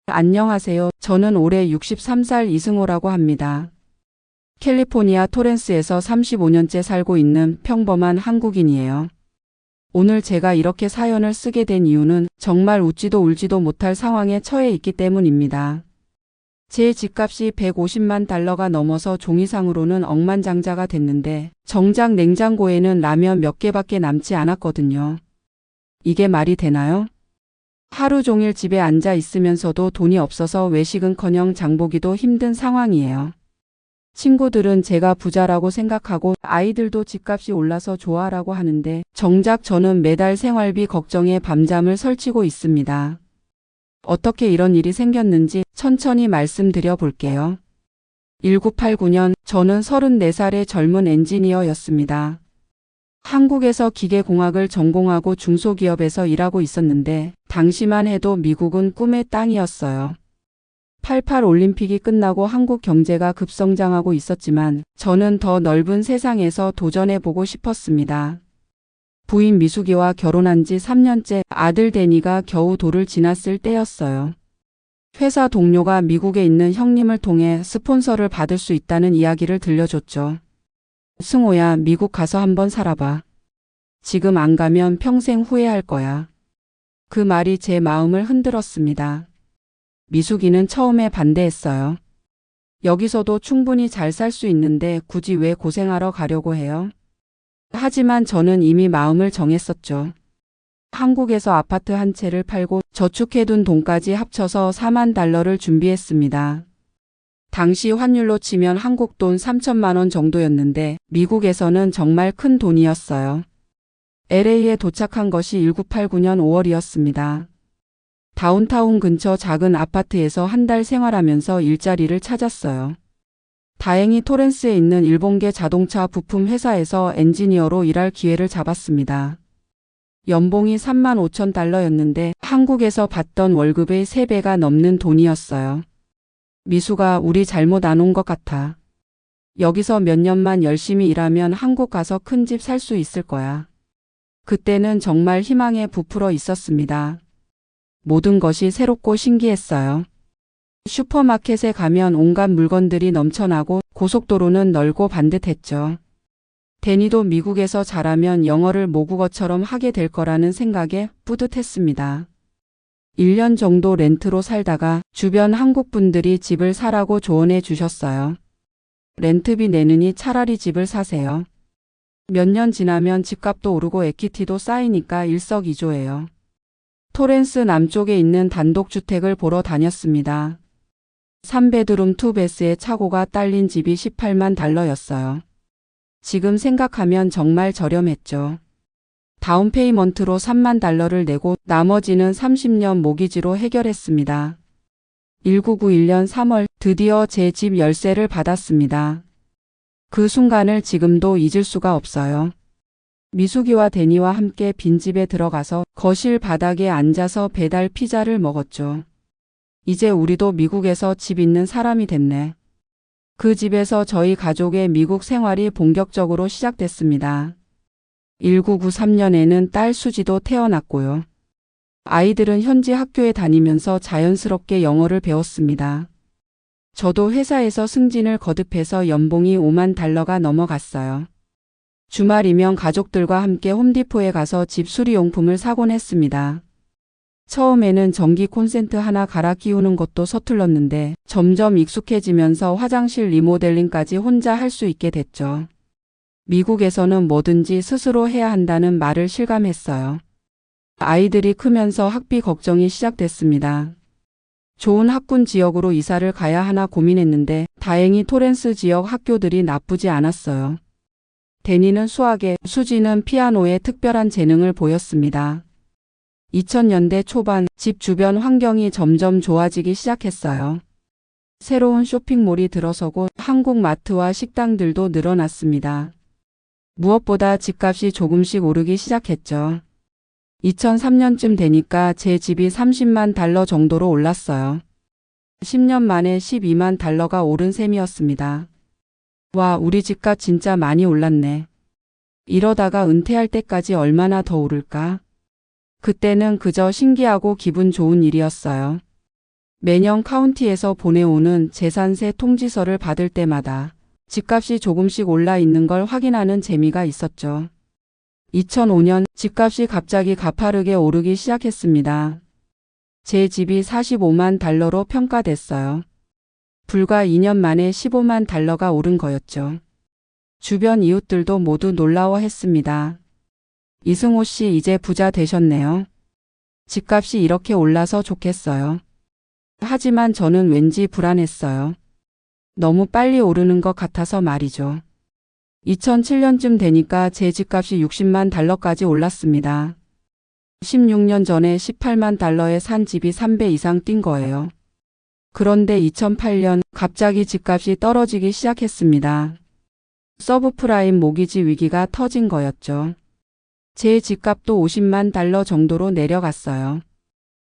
안녕하세요. 저는 올해 63살 이승호라고 합니다. 캘리포니아 토렌스에서 35년째 살고 있는 평범한 한국인이에요. 오늘 제가 이렇게 사연을 쓰게 된 이유는 정말 웃지도 울지도 못할 상황에 처해 있기 때문입니다. 제 집값이 150만 달러가 넘어서 종이상으로는 억만장자가 됐는데 정작 냉장고에는 라면 몇 개밖에 남지 않았거든요. 이게 말이 되나요? 하루 종일 집에 앉아 있으면서도 돈이 없어서 외식은커녕 장보기도 힘든 상황이에요. 친구들은 제가 부자라고 생각하고 아이들도 집값이 올라서 좋아라고 하는데 정작 저는 매달 생활비 걱정에 밤잠을 설치고 있습니다. 어떻게 이런 일이 생겼는지 천천히 말씀드려 볼게요. 1989년 저는 34살의 젊은 엔지니어였습니다. 한국에서 기계공학을 전공하고 중소기업에서 일하고 있었는데 당시만 해도 미국은 꿈의 땅이었어요. 88 올림픽이 끝나고 한국 경제가 급성장하고 있었지만 저는 더 넓은 세상에서 도전해보고 싶었습니다. 부인 미숙이와 결혼한 지 3년째 아들 데니가 겨우 돌을 지났을 때였어요. 회사 동료가 미국에 있는 형님을 통해 스폰서를 받을 수 있다는 이야기를 들려줬죠. 승호야, 미국 가서 한번 살아봐. 지금 안 가면 평생 후회할 거야. 그 말이 제 마음을 흔들었습니다. 미숙이는 처음에 반대했어요. 여기서도 충분히 잘 살 수 있는데 굳이 왜 고생하러 가려고 해요? 하지만 저는 이미 마음을 정했었죠. 한국에서 아파트 한 채를 팔고 저축해둔 돈까지 합쳐서 4만 달러를 준비했습니다. 당시 환율로 치면 한국 돈 3천만 원 정도였는데 미국에서는 정말 큰 돈이었어요. LA에 도착한 것이 1989년 5월이었습니다. 다운타운 근처 작은 아파트에서 한 달 생활하면서 일자리를 찾았어요. 다행히 토렌스에 있는 일본계 자동차 부품 회사에서 엔지니어로 일할 기회를 잡았습니다. 연봉이 3만 5천 달러였는데 한국에서 받던 월급의 3배가 넘는 돈이었어요. 미수가 우리 잘못 안 온 것 같아. 여기서 몇 년만 열심히 일하면 한국 가서 큰 집 살 수 있을 거야. 그때는 정말 희망에 부풀어 있었습니다. 모든 것이 새롭고 신기했어요. 슈퍼마켓에 가면 온갖 물건들이 넘쳐나고 고속도로는 넓고 반듯했죠. 데니도 미국에서 자라면 영어를 모국어처럼 하게 될 거라는 생각에 뿌듯했습니다. 1년 정도 렌트로 살다가 주변 한국 분들이 집을 사라고 조언해 주셨어요. 렌트비 내느니 차라리 집을 사세요. 몇 년 지나면 집값도 오르고 에퀴티도 쌓이니까 일석이조예요. 토렌스 남쪽에 있는 단독주택을 보러 다녔습니다. 3베드룸 2베스의 차고가 딸린 집이 18만 달러였어요. 지금 생각하면 정말 저렴했죠. 다운페이먼트로 3만 달러를 내고 나머지는 30년 모기지로 해결했습니다. 1991년 3월 드디어 제 집 열쇠를 받았습니다. 그 순간을 지금도 잊을 수가 없어요. 미숙이와 데니와 함께 빈집에 들어가서 거실 바닥에 앉아서 배달 피자를 먹었죠. 이제 우리도 미국에서 집 있는 사람이 됐네. 그 집에서 저희 가족의 미국 생활이 본격적으로 시작됐습니다. 1993년에는 딸 수지도 태어났고요. 아이들은 현지 학교에 다니면서 자연스럽게 영어를 배웠습니다. 저도 회사에서 승진을 거듭해서 연봉이 5만 달러가 넘어갔어요. 주말이면 가족들과 함께 홈디포에 가서 집 수리용품을 사곤 했습니다. 처음에는 전기 콘센트 하나 갈아 끼우는 것도 서툴렀는데 점점 익숙해지면서 화장실 리모델링까지 혼자 할 수 있게 됐죠. 미국에서는 뭐든지 스스로 해야 한다는 말을 실감했어요. 아이들이 크면서 학비 걱정이 시작됐습니다. 좋은 학군 지역으로 이사를 가야 하나 고민했는데 다행히 토렌스 지역 학교들이 나쁘지 않았어요. 데니는 수학에, 수지는 피아노에 특별한 재능을 보였습니다. 2000년대 초반 집 주변 환경이 점점 좋아지기 시작했어요. 새로운 쇼핑몰이 들어서고 한국 마트와 식당들도 늘어났습니다. 무엇보다 집값이 조금씩 오르기 시작했죠. 2003년쯤 되니까 제 집이 30만 달러 정도로 올랐어요. 10년 만에 12만 달러가 오른 셈이었습니다. 와, 우리 집값 진짜 많이 올랐네. 이러다가 은퇴할 때까지 얼마나 더 오를까? 그때는 그저 신기하고 기분 좋은 일이었어요. 매년 카운티에서 보내오는 재산세 통지서를 받을 때마다 집값이 조금씩 올라 있는 걸 확인하는 재미가 있었죠. 2005년 집값이 갑자기 가파르게 오르기 시작했습니다. 제 집이 45만 달러로 평가됐어요. 불과 2년 만에 15만 달러가 오른 거였죠. 주변 이웃들도 모두 놀라워했습니다. 이승호 씨 이제 부자 되셨네요. 집값이 이렇게 올라서 좋겠어요. 하지만 저는 왠지 불안했어요. 너무 빨리 오르는 것 같아서 말이죠. 2007년쯤 되니까 제 집값이 60만 달러까지 올랐습니다. 16년 전에 18만 달러에 산 집이 3배 이상 뛴 거예요. 그런데 2008년 갑자기 집값이 떨어지기 시작했습니다. 서브프라임 모기지 위기가 터진 거였죠. 제 집값도 50만 달러 정도로 내려갔어요.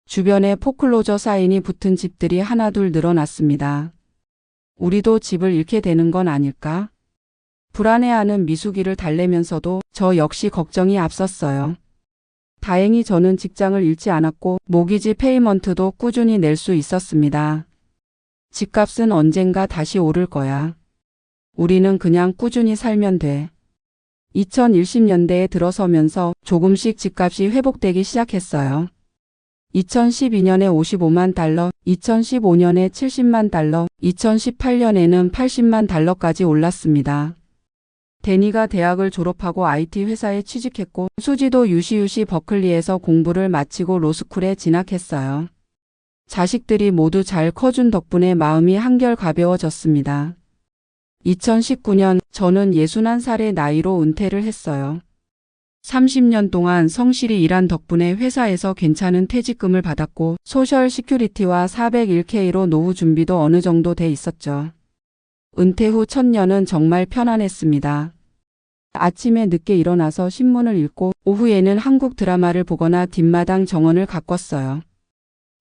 주변에 포클로저 사인이 붙은 집들이 하나둘 늘어났습니다. 우리도 집을 잃게 되는 건 아닐까? 불안해하는 미숙이를 달래면서도 저 역시 걱정이 앞섰어요. 다행히 저는 직장을 잃지 않았고 모기지 페이먼트도 꾸준히 낼 수 있었습니다. 집값은 언젠가 다시 오를 거야. 우리는 그냥 꾸준히 살면 돼. 2010년대에 들어서면서 조금씩 집값이 회복되기 시작했어요. 2012년에 55만 달러, 2015년에 70만 달러, 2018년에는 80만 달러까지 올랐습니다. 데니가 대학을 졸업하고 IT 회사에 취직했고 수지도 UC 버클리에서 공부를 마치고 로스쿨에 진학했어요. 자식들이 모두 잘 커준 덕분에 마음이 한결 가벼워졌습니다. 2019년 저는 61살의 나이로 은퇴를 했어요. 30년 동안 성실히 일한 덕분에 회사에서 괜찮은 퇴직금을 받았고 소셜 시큐리티와 401k로 노후 준비도 어느 정도 돼 있었죠. 은퇴 후 첫 년은 정말 편안했습니다. 아침에 늦게 일어나서 신문을 읽고 오후에는 한국 드라마를 보거나 뒷마당 정원을 가꿨어요.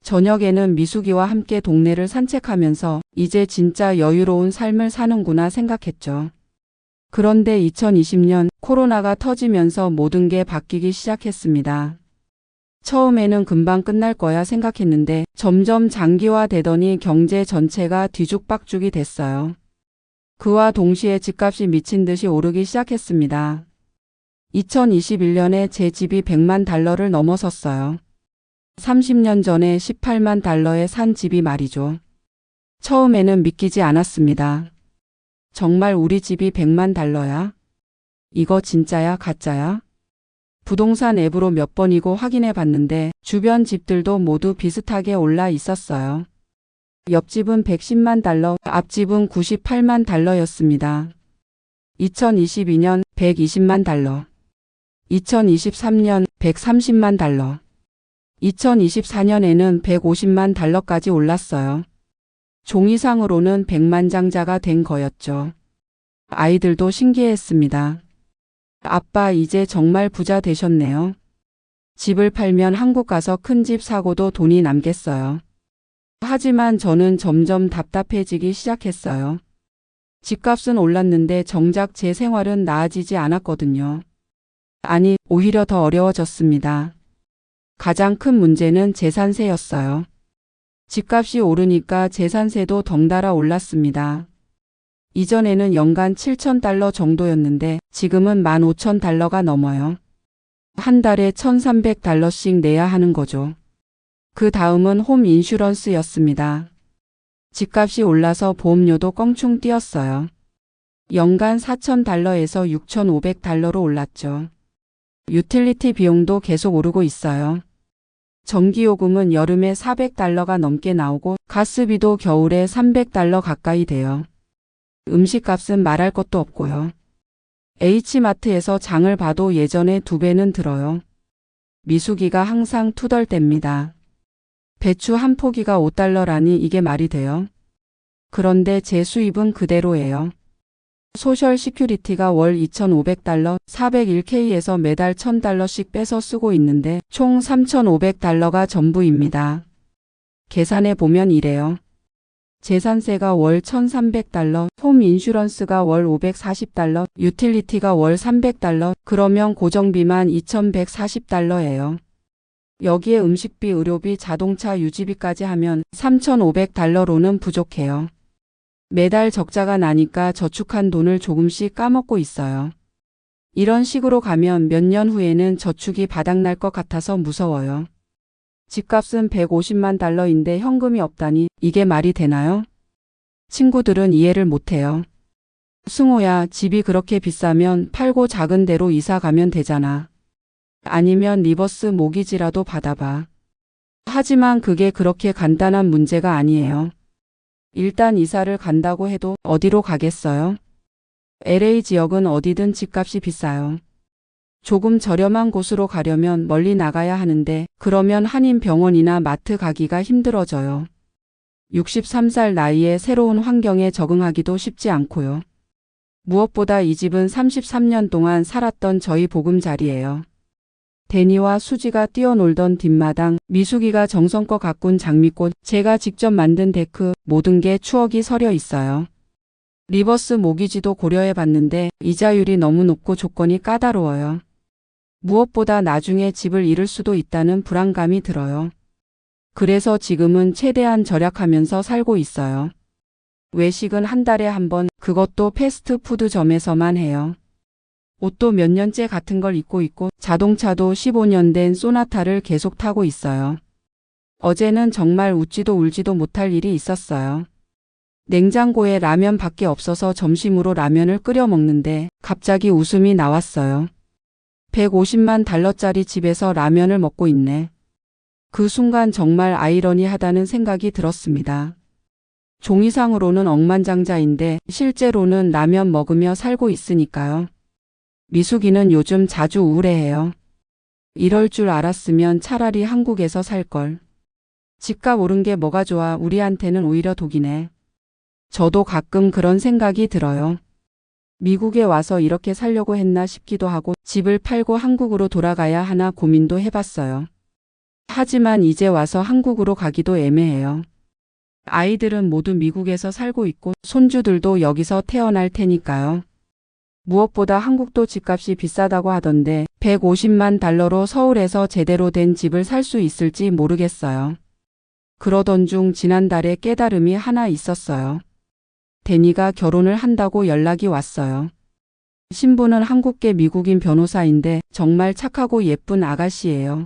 저녁에는 미숙이와 함께 동네를 산책하면서 이제 진짜 여유로운 삶을 사는구나 생각했죠. 그런데 2020년 코로나가 터지면서 모든 게 바뀌기 시작했습니다. 처음에는 금방 끝날 거야 생각했는데 점점 장기화되더니 경제 전체가 뒤죽박죽이 됐어요. 그와 동시에 집값이 미친 듯이 오르기 시작했습니다. 2021년에 제 집이 100만 달러를 넘어섰어요. 30년 전에 18만 달러에 산 집이 말이죠. 처음에는 믿기지 않았습니다. 정말 우리 집이 100만 달러야? 이거 진짜야, 가짜야? 부동산 앱으로 몇 번이고 확인해 봤는데 주변 집들도 모두 비슷하게 올라 있었어요. 옆집은 110만 달러, 앞집은 98만 달러였습니다. 2022년 120만 달러, 2023년 130만 달러, 2024년에는 150만 달러까지 올랐어요. 종이상으로는 100만장자가 된 거였죠. 아이들도 신기했습니다. 아빠 이제 정말 부자 되셨네요. 집을 팔면 한국 가서 큰 집 사고도 돈이 남겠어요. 하지만 저는 점점 답답해지기 시작했어요. 집값은 올랐는데 정작 제 생활은 나아지지 않았거든요. 아니, 오히려 더 어려워졌습니다. 가장 큰 문제는 재산세였어요. 집값이 오르니까 재산세도 덩달아 올랐습니다. 이전에는 연간 7,000달러 정도였는데 지금은 15,000달러가 넘어요. 한 달에 1,300달러씩 내야 하는 거죠. 그 다음은 홈 인슈런스였습니다. 집값이 올라서 보험료도 껑충 뛰었어요. 연간 4,000달러에서 6,500달러로 올랐죠. 유틸리티 비용도 계속 오르고 있어요. 전기요금은 여름에 400달러가 넘게 나오고 가스비도 겨울에 300달러 가까이 돼요. 음식값은 말할 것도 없고요. H마트에서 장을 봐도 예전에 2배는 들어요. 미숙이가 항상 투덜댑니다. 배추 한 포기가 5달러라니 이게 말이 돼요? 그런데 제 수입은 그대로예요. 소셜 시큐리티가 월 2,500달러, 401k에서 매달 1,000달러씩 빼서 쓰고 있는데 총 3,500달러가 전부입니다. 계산해 보면 이래요. 재산세가 월 1,300달러, 홈 인슈런스가 월 540달러, 유틸리티가 월 300달러, 그러면 고정비만 2,140달러예요. 여기에 음식비, 의료비, 자동차 유지비까지 하면 3,500달러로는 부족해요. 매달 적자가 나니까 저축한 돈을 조금씩 까먹고 있어요. 이런 식으로 가면 몇 년 후에는 저축이 바닥날 것 같아서 무서워요. 집값은 150만 달러인데 현금이 없다니 이게 말이 되나요? 친구들은 이해를 못해요. 승호야, 집이 그렇게 비싸면 팔고 작은 데로 이사 가면 되잖아. 아니면 리버스 모기지라도 받아봐. 하지만 그게 그렇게 간단한 문제가 아니에요. 일단 이사를 간다고 해도 어디로 가겠어요? LA 지역은 어디든 집값이 비싸요. 조금 저렴한 곳으로 가려면 멀리 나가야 하는데 그러면 한인병원이나 마트 가기가 힘들어져요. 63살 나이에 새로운 환경에 적응하기도 쉽지 않고요. 무엇보다 이 집은 33년 동안 살았던 저희 보금자리예요. 데니와 수지가 뛰어놀던 뒷마당, 미숙이가 정성껏 가꾼 장미꽃, 제가 직접 만든 데크, 모든 게 추억이 서려 있어요. 리버스 모기지도 고려해 봤는데 이자율이 너무 높고 조건이 까다로워요. 무엇보다 나중에 집을 잃을 수도 있다는 불안감이 들어요. 그래서 지금은 최대한 절약하면서 살고 있어요. 외식은 한 달에 한 번, 그것도 패스트푸드점에서만 해요. 옷도 몇 년째 같은 걸 입고 있고 자동차도 15년 된 소나타를 계속 타고 있어요. 어제는 정말 웃지도 울지도 못할 일이 있었어요. 냉장고에 라면밖에 없어서 점심으로 라면을 끓여 먹는데 갑자기 웃음이 나왔어요. 150만 달러짜리 집에서 라면을 먹고 있네. 그 순간 정말 아이러니하다는 생각이 들었습니다. 종이상으로는 억만장자인데 실제로는 라면 먹으며 살고 있으니까요. 미숙이는 요즘 자주 우울해해요. 이럴 줄 알았으면 차라리 한국에서 살걸. 집값 오른 게 뭐가 좋아, 우리한테는 오히려 독이네. 저도 가끔 그런 생각이 들어요. 미국에 와서 이렇게 살려고 했나 싶기도 하고 집을 팔고 한국으로 돌아가야 하나 고민도 해봤어요. 하지만 이제 와서 한국으로 가기도 애매해요. 아이들은 모두 미국에서 살고 있고 손주들도 여기서 태어날 테니까요. 무엇보다 한국도 집값이 비싸다고 하던데 150만 달러로 서울에서 제대로 된 집을 살 수 있을지 모르겠어요. 그러던 중 지난달에 깨달음이 하나 있었어요. 데니가 결혼을 한다고 연락이 왔어요. 신부는 한국계 미국인 변호사인데 정말 착하고 예쁜 아가씨예요.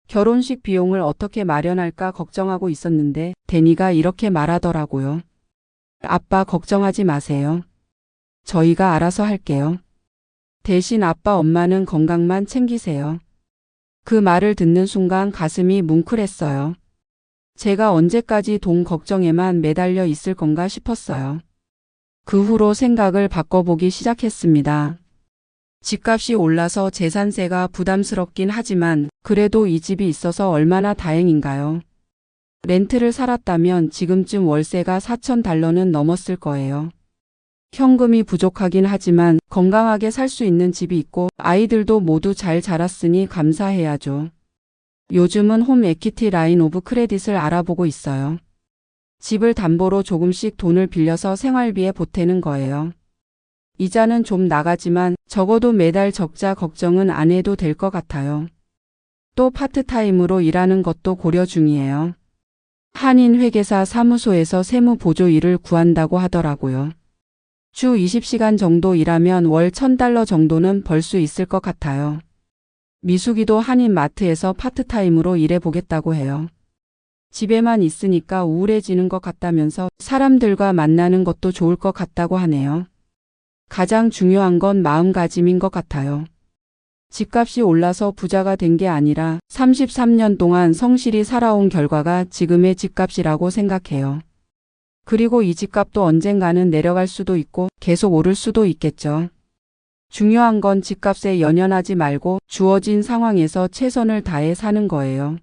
결혼식 비용을 어떻게 마련할까 걱정하고 있었는데 데니가 이렇게 말하더라고요. 아빠 걱정하지 마세요. 저희가 알아서 할게요. 대신 아빠 엄마는 건강만 챙기세요. 그 말을 듣는 순간 가슴이 뭉클했어요. 제가 언제까지 돈 걱정에만 매달려 있을 건가 싶었어요. 그 후로 생각을 바꿔보기 시작했습니다. 집값이 올라서 재산세가 부담스럽긴 하지만 그래도 이 집이 있어서 얼마나 다행인가요? 렌트를 살았다면 지금쯤 월세가 4,000달러는 넘었을 거예요. 현금이 부족하긴 하지만 건강하게 살 수 있는 집이 있고 아이들도 모두 잘 자랐으니 감사해야죠. 요즘은 홈 에퀴티 라인 오브 크레딧을 알아보고 있어요. 집을 담보로 조금씩 돈을 빌려서 생활비에 보태는 거예요. 이자는 좀 나가지만 적어도 매달 적자 걱정은 안 해도 될 것 같아요. 또 파트타임으로 일하는 것도 고려 중이에요. 한인 회계사 사무소에서 세무 보조 일을 구한다고 하더라고요. 주 20시간 정도 일하면 월 1,000달러 정도는 벌 수 있을 것 같아요. 미숙이도 한인 마트에서 파트타임으로 일해보겠다고 해요. 집에만 있으니까 우울해지는 것 같다면서 사람들과 만나는 것도 좋을 것 같다고 하네요. 가장 중요한 건 마음가짐인 것 같아요. 집값이 올라서 부자가 된 게 아니라 33년 동안 성실히 살아온 결과가 지금의 집값이라고 생각해요. 그리고 이 집값도 언젠가는 내려갈 수도 있고 계속 오를 수도 있겠죠. 중요한 건 집값에 연연하지 말고 주어진 상황에서 최선을 다해 사는 거예요.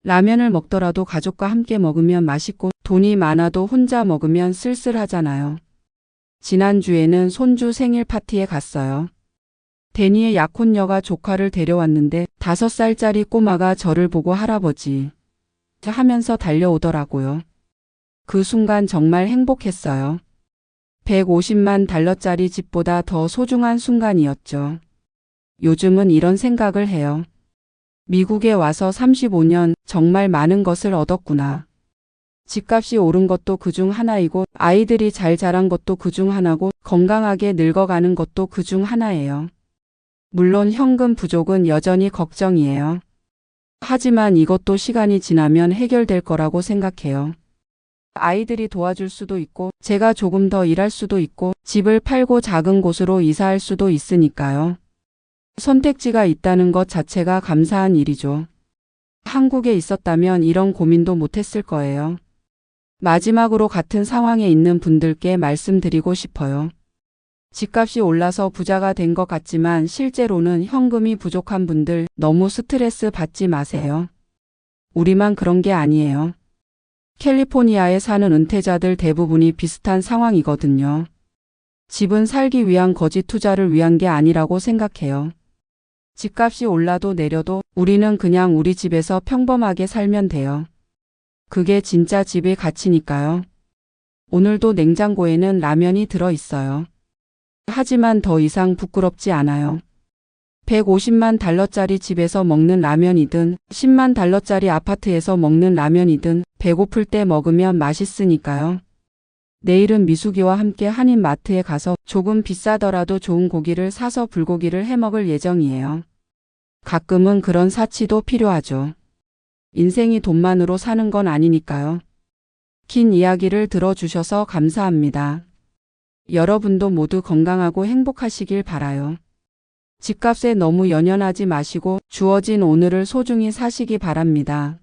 라면을 먹더라도 가족과 함께 먹으면 맛있고 돈이 많아도 혼자 먹으면 쓸쓸하잖아요. 지난주에는 손주 생일 파티에 갔어요. 데니의 약혼녀가 조카를 데려왔는데 5살짜리 꼬마가 저를 보고 할아버지 하면서 달려오더라고요. 그 순간 정말 행복했어요. 150만 달러짜리 집보다 더 소중한 순간이었죠. 요즘은 이런 생각을 해요. 미국에 와서 35년 정말 많은 것을 얻었구나. 집값이 오른 것도 그중 하나이고 아이들이 잘 자란 것도 그중 하나고 건강하게 늙어가는 것도 그중 하나예요. 물론 현금 부족은 여전히 걱정이에요. 하지만 이것도 시간이 지나면 해결될 거라고 생각해요. 아이들이 도와줄 수도 있고 제가 조금 더 일할 수도 있고 집을 팔고 작은 곳으로 이사할 수도 있으니까요. 선택지가 있다는 것 자체가 감사한 일이죠. 한국에 있었다면 이런 고민도 못했을 거예요. 마지막으로 같은 상황에 있는 분들께 말씀드리고 싶어요. 집값이 올라서 부자가 된 것 같지만 실제로는 현금이 부족한 분들 너무 스트레스 받지 마세요. 우리만 그런 게 아니에요. 캘리포니아에 사는 은퇴자들 대부분이 비슷한 상황이거든요. 집은 살기 위한 거지 투자를 위한 게 아니라고 생각해요. 집값이 올라도 내려도 우리는 그냥 우리 집에서 평범하게 살면 돼요. 그게 진짜 집의 가치니까요. 오늘도 냉장고에는 라면이 들어 있어요. 하지만 더 이상 부끄럽지 않아요. 150만 달러짜리 집에서 먹는 라면이든 10만 달러짜리 아파트에서 먹는 라면이든 배고플 때 먹으면 맛있으니까요. 내일은 미숙이와 함께 한인마트에 가서 조금 비싸더라도 좋은 고기를 사서 불고기를 해 먹을 예정이에요. 가끔은 그런 사치도 필요하죠. 인생이 돈만으로 사는 건 아니니까요. 긴 이야기를 들어주셔서 감사합니다. 여러분도 모두 건강하고 행복하시길 바라요. 집값에 너무 연연하지 마시고 주어진 오늘을 소중히 사시기 바랍니다.